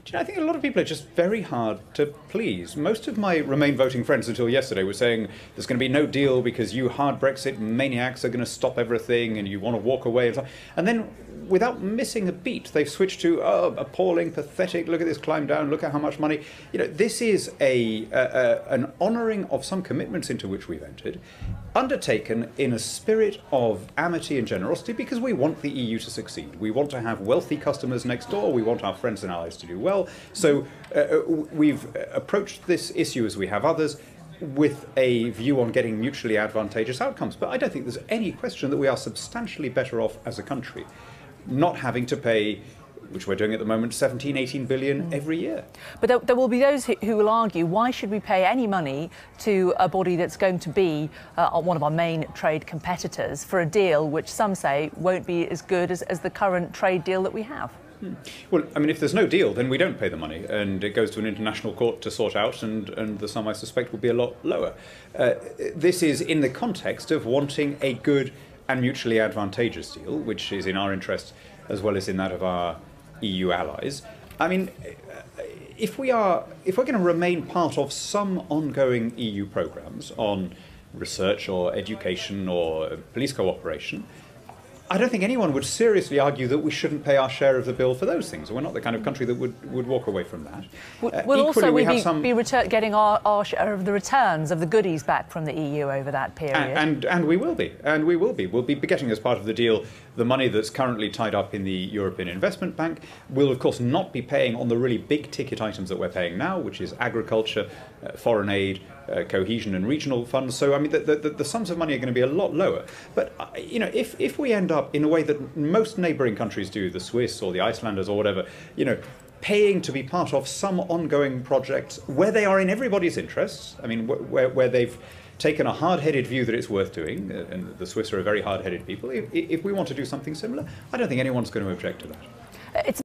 Do you know, I think a lot of people are just very hard to please. Most of my Remain voting friends until yesterday were saying there's going to be no deal because you hard Brexit maniacs are going to stop everything and you want to walk away. And then, without missing a beat, they've switched to, oh, appalling, pathetic, look at this climb down, look at how much money. You know, this is an honouring of some commitments into which we've entered, undertaken in a spirit of amity and generosity because we want the EU to succeed. We want to have wealthy customers next door, we want our friends and allies to do well. So we've approached this issue, as we have others, with a view on getting mutually advantageous outcomes. But I don't think there's any question that we are substantially better off as a country not having to pay, which we're doing at the moment, 17, 18 billion every year. But there will be those who will argue, why should we pay any money to a body that's going to be one of our main trade competitors for a deal which some say won't be as good as the current trade deal that we have? Well, I mean, if there's no deal, then we don't pay the money, and it goes to an international court to sort out, and the sum, I suspect, will be a lot lower. This is in the context of wanting a good and mutually advantageous deal, which is in our interest as well as in that of our EU allies. I mean, if we're going to remain part of some ongoing EU programmes on research or education or police cooperation, I don't think anyone would seriously argue that we shouldn't pay our share of the bill for those things. We're not the kind of country that would walk away from that. Will also we be getting our share of the returns of the goodies back from the EU over that period? And we will be. And we will be. We'll be getting, as part of the deal, the money that's currently tied up in the European Investment Bank. We'll, of course, not be paying on the really big ticket items that we're paying now, which is agriculture, foreign aid, cohesion and regional funds. So, I mean, the sums of money are going to be a lot lower. But, you know, if we end up in a way that most neighbouring countries do, the Swiss or the Icelanders or whatever, you know, paying to be part of some ongoing project where they are in everybody's interests, I mean, where they've taken a hard-headed view that it's worth doing, and the Swiss are a very hard-headed people, if we want to do something similar, I don't think anyone's going to object to that.